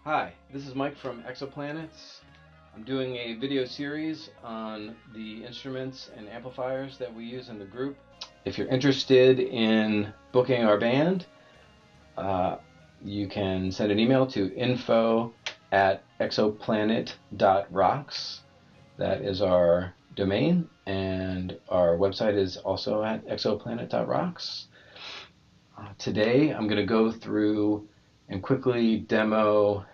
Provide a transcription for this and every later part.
Hi, this is Mike from Exoplanets. I'm doing a video series on the instruments and amplifiers that we use in the group. If you're interested in booking our band, you can send an email to info@exoplanet.rocks. That is our domain, and our website is also at exoplanet.rocks. Today I'm going to go through and quickly demo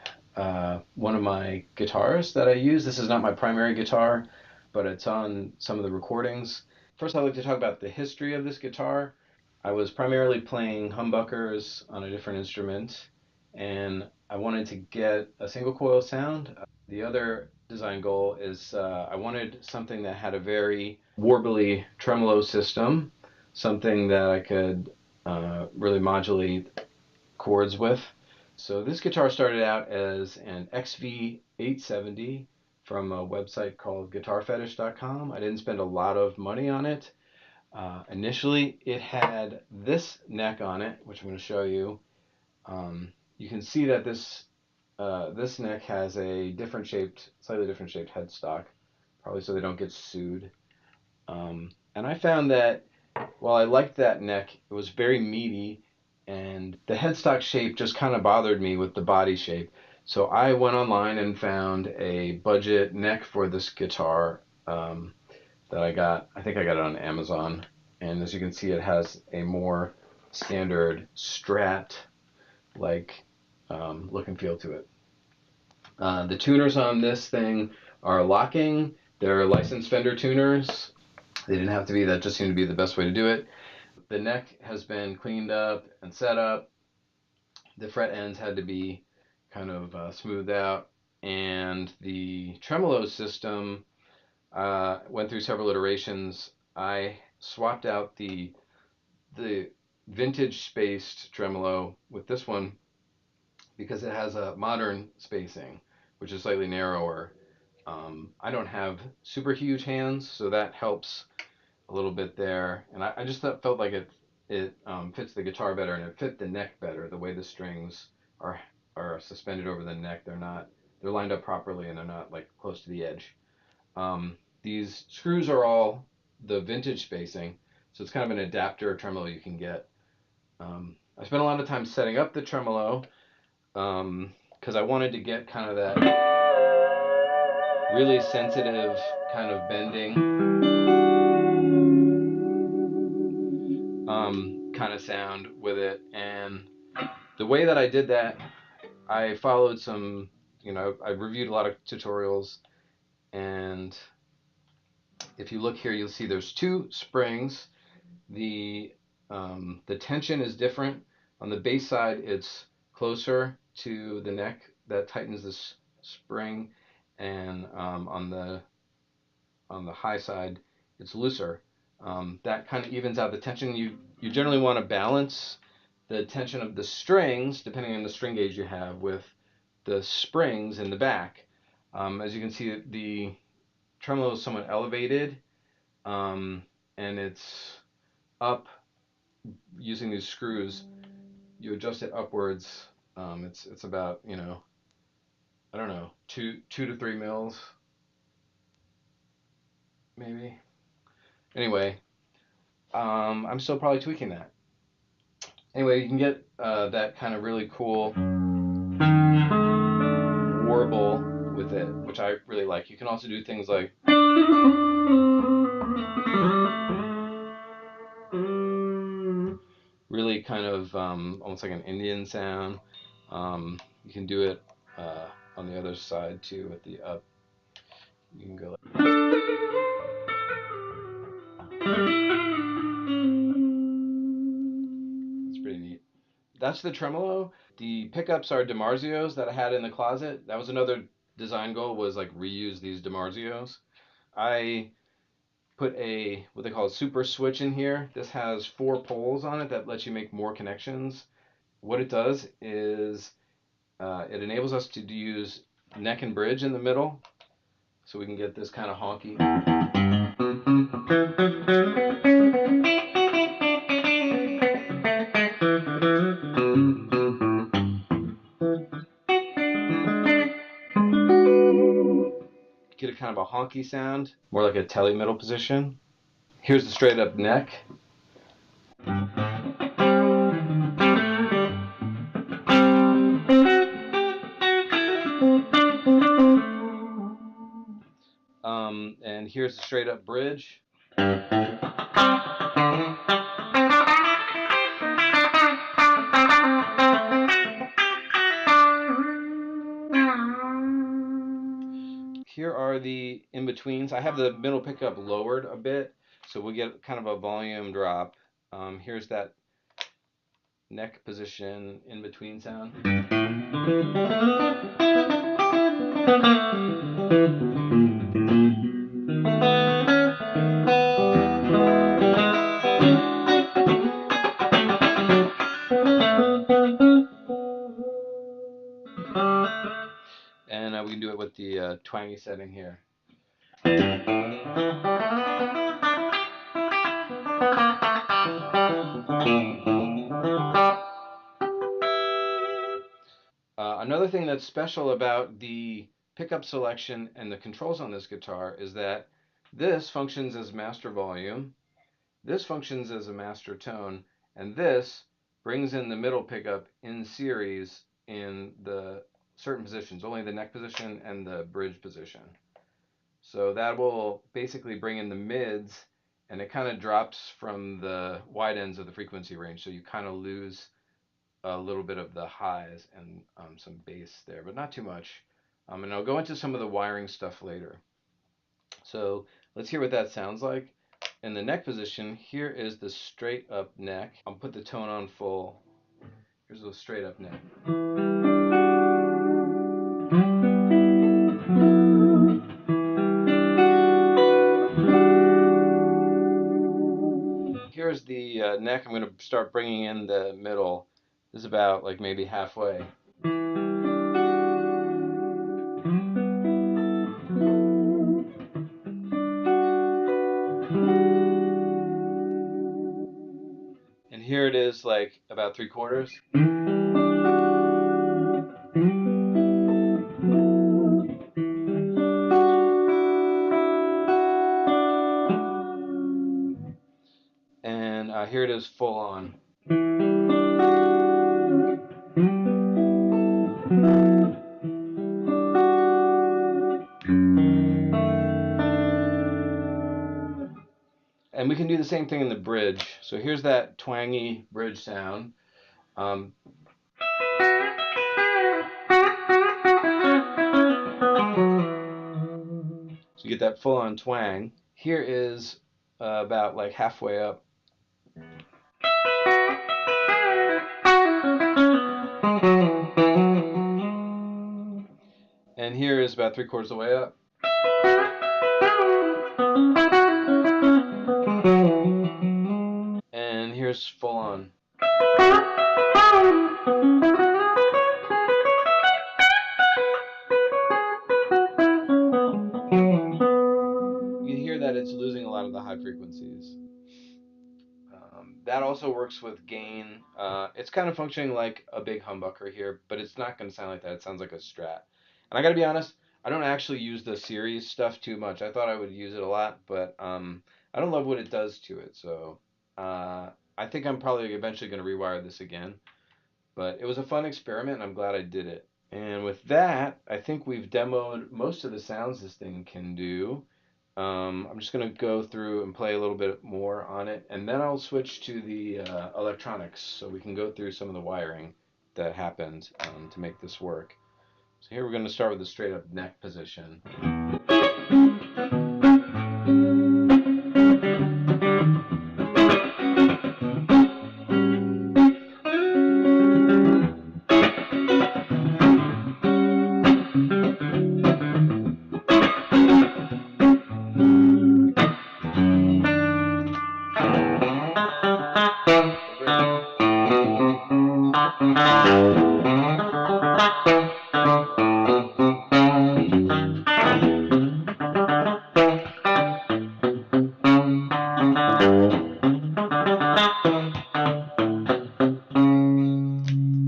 one of my guitars that I use. This is not my primary guitar, but it's on some of the recordings. First, I'd like to talk about the history of this guitar. I was primarily playing humbuckers on a different instrument, and I wanted to get a single coil sound. The other design goal is I wanted something that had a very warbly tremolo system, something that I could really modulate chords with. So this guitar started out as an XV870 from a website called guitarfetish.com. I didn't spend a lot of money on it. Initially, it had this neck on it, which I'm going to show you. You can see that this neck has a slightly different shaped headstock, probably so they don't get sued. And I found that while I liked that neck, it was very meaty, and the headstock shape just kind of bothered me with the body shape. So I went online and found a budget neck for this guitar that I got. I think I got it on Amazon. And as you can see, it has a more standard Strat-like look and feel to it. The tuners on this thing are locking. They're licensed Fender tuners. They didn't have to be. That just seemed to be the best way to do it. The neck has been cleaned up and set up. The fret ends had to be kind of smoothed out. And the tremolo system went through several iterations. I swapped out the vintage spaced tremolo with this one because it has a modern spacing, which is slightly narrower. I don't have super huge hands, so that helps a little bit there, and I just felt like it fits the guitar better, and it fit the neck better. The way the strings are suspended over the neck, they're lined up properly, and they're not like close to the edge. These screws are all the vintage spacing, so it's kind of an adapter tremolo you can get. I spent a lot of time setting up the tremolo because I wanted to get kind of that really sensitive kind of bending kind of sound with it. And the way that I did that, I followed some, I reviewed a lot of tutorials, and if you look here, you'll see there's two springs. The tension is different. On the bass side, it's closer to the neck that tightens this spring, and on the high side, it's looser. That kind of evens out the tension. You generally want to balance the tension of the strings, depending on the string gauge you have, with the springs in the back. As you can see, the tremolo is somewhat elevated, and it's up using these screws. You adjust it upwards. It's about, I don't know, 2 to 3 mils, maybe. Anyway, I'm still probably tweaking that. Anyway, you can get that kind of really cool warble with it, which I really like. You can also do things like really kind of almost like an Indian sound. You can do it on the other side too with the up. You can go like it's pretty neat. That's the tremolo. The pickups are DiMarzios that I had in the closet. That was another design goal, was like reuse these DiMarzios. I put what they call a super switch in here. This has 4 poles on it that lets you make more connections. What it does is it enables us to use neck and bridge in the middle, so we can get this kind of honky. kind of a honky sound, more like a telly middle position. Here's the straight up neck. And here's the straight up bridge. Here are the in-betweens. I have the middle pickup lowered a bit, so we'll get kind of a volume drop. Here's that neck position in-between sound. And we can do it with the twangy setting here. Another thing that's special about the pickup selection and the controls on this guitar is that this functions as master volume, this functions as a master tone, and this brings in the middle pickup in series in the certain positions, only the neck position and the bridge position. So that will basically bring in the mids, and it kind of drops from the wide ends of the frequency range, so you kind of lose a little bit of the highs and some bass there, but not too much. And I'll go into some of the wiring stuff later. So let's hear what that sounds like. In the neck position, here is the straight up neck. I'll put the tone on full. Here's the straight up neck. Here's the neck. I'm going to start bringing in the middle. This is about like maybe halfway. And here it is like about 3/4. And here it is full on. And we can do the same thing in the bridge. So here's that twangy bridge sound. So you get that full on twang. Here is about like halfway up. And here is about 3/4 of the way up. And here's full on. You can hear that it's losing a lot of the high frequencies. That also works with gain. It's kind of functioning like a big humbucker here, but it's not going to sound like that. It sounds like a Strat. And I got to be honest, I don't actually use the series stuff too much. I thought I would use it a lot, but I don't love what it does to it. So I think I'm probably eventually going to rewire this again. But it was a fun experiment, and I'm glad I did it. And with that, I think we've demoed most of the sounds this thing can do. I'm just going to go through and play a little bit more on it, and then I'll switch to the electronics so we can go through some of the wiring that happened to make this work. So here we're going to start with the straight up neck position.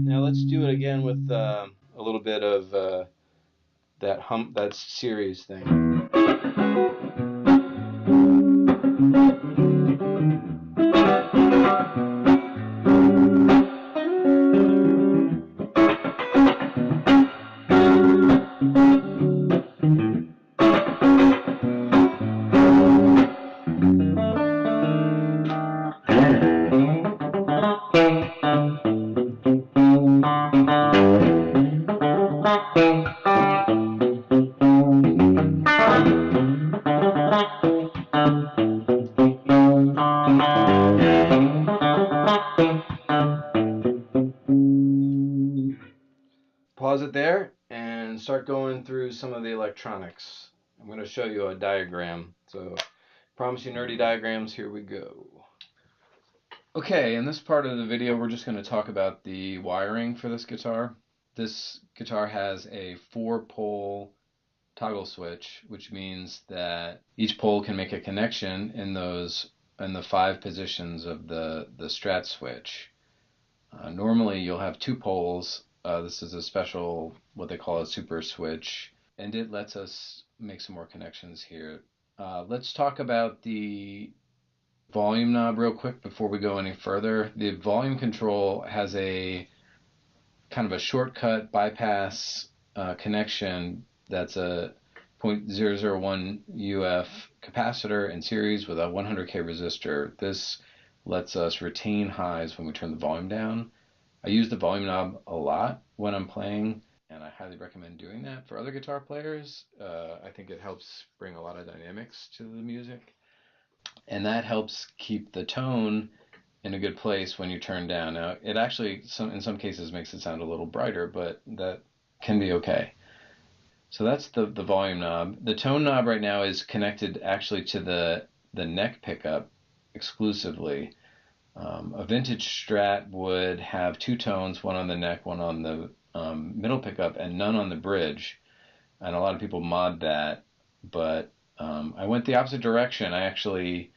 Now let's do it again with a little bit of that series thing. Pause it there and start going through some of the electronics. I'm going to show you a diagram. So, promise you nerdy diagrams, here we go. Okay, in this part of the video, we're just going to talk about the wiring for this guitar. This guitar has a 4-pole toggle switch, which means that each pole can make a connection in the 5 positions of the Strat switch. Normally, you'll have 2 poles. This is a special, what they call a super switch, and it lets us make some more connections here. Let's talk about the volume knob real quick before we go any further. The volume control has a kind of a shortcut bypass connection that's a 0.001 UF capacitor in series with a 100K resistor. This lets us retain highs when we turn the volume down. I use the volume knob a lot when I'm playing, and I highly recommend doing that for other guitar players. I think it helps bring a lot of dynamics to the music, and that helps keep the tone in a good place when you turn down. Now, it actually, in some cases, makes it sound a little brighter, but that can be okay. So that's the volume knob. The tone knob right now is connected actually to the neck pickup exclusively. A vintage Strat would have 2 tones, one on the neck, one on the middle pickup, and none on the bridge. And a lot of people mod that, but I went the opposite direction. I actually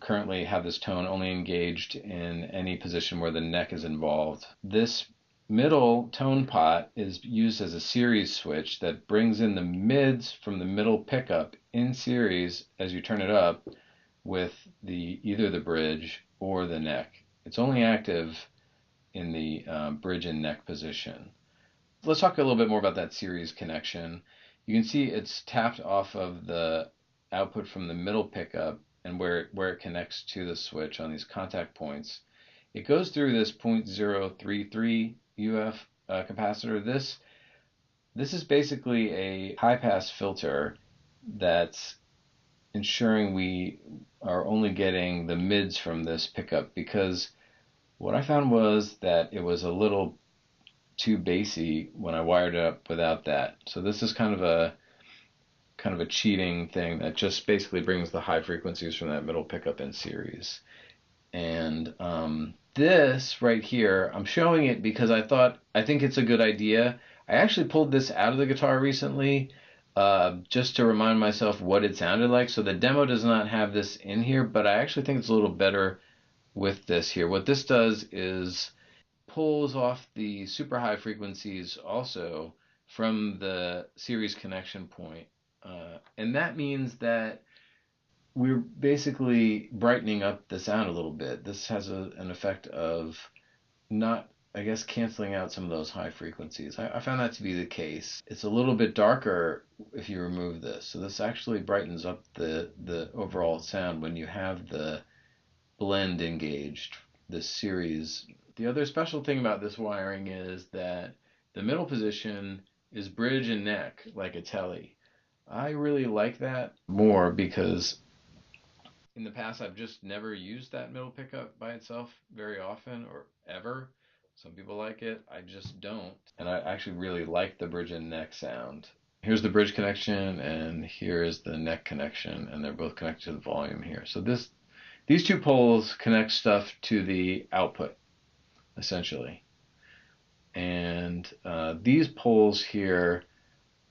currently have this tone only engaged in any position where the neck is involved. This middle tone pot is used as a series switch that brings in the mids from the middle pickup in series as you turn it up with either the bridge or the neck. It's only active in the bridge and neck position. Let's talk a little bit more about that series connection. You can see it's tapped off of the output from the middle pickup and where it connects to the switch on these contact points. It goes through this 0.033 UF capacitor. This is basically a high-pass filter that's ensuring we are only getting the mids from this pickup, because what I found was that it was a little too bassy when I wired it up without that. So this is kind of a cheating thing that just basically brings the high frequencies from that middle pickup in series. And this right here, I'm showing it because I think it's a good idea. I actually pulled this out of the guitar recently just to remind myself what it sounded like. So the demo does not have this in here, but I actually think it's a little better with this here. What this does is pulls off the super high frequencies also from the series connection point. And that means that we're basically brightening up the sound a little bit. This has an effect of not, I guess, canceling out some of those high frequencies. I found that to be the case. It's a little bit darker if you remove this. So this actually brightens up the overall sound when you have the blend engaged, this series. The other special thing about this wiring is that the middle position is bridge and neck, like a Tele. I really like that more because in the past, I've just never used that middle pickup by itself very often or ever. Some people like it. I just don't. And I actually really like the bridge and neck sound. Here's the bridge connection, and here is the neck connection, and they're both connected to the volume here. So these 2 poles connect stuff to the output, essentially. And these poles here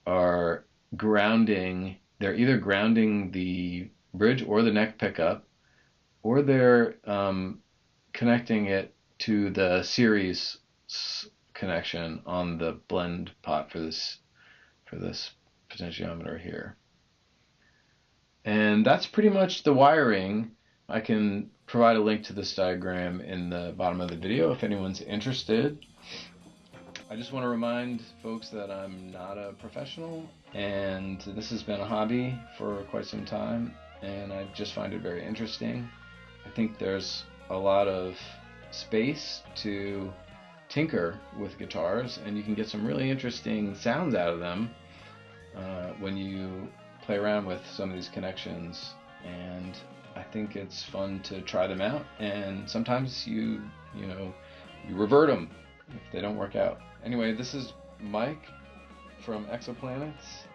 are grounding. They're either grounding the bridge or the neck pickup, or they're connecting it to the series connection on the blend pot for this potentiometer here. And that's pretty much the wiring. I can provide a link to this diagram in the bottom of the video if anyone's interested. I just want to remind folks that I'm not a professional, and this has been a hobby for quite some time, and I just find it very interesting. I think there's a lot of space to tinker with guitars, and you can get some really interesting sounds out of them when you play around with some of these connections. And I think it's fun to try them out, and sometimes you revert them if they don't work out. Anyway, this is Mike from Exoplanets.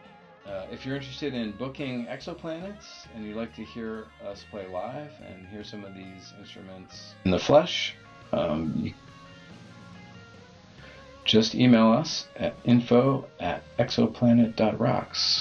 If you're interested in booking Exoplanets and you'd like to hear us play live and hear some of these instruments in the flesh, just email us at info@exoplanet.rocks.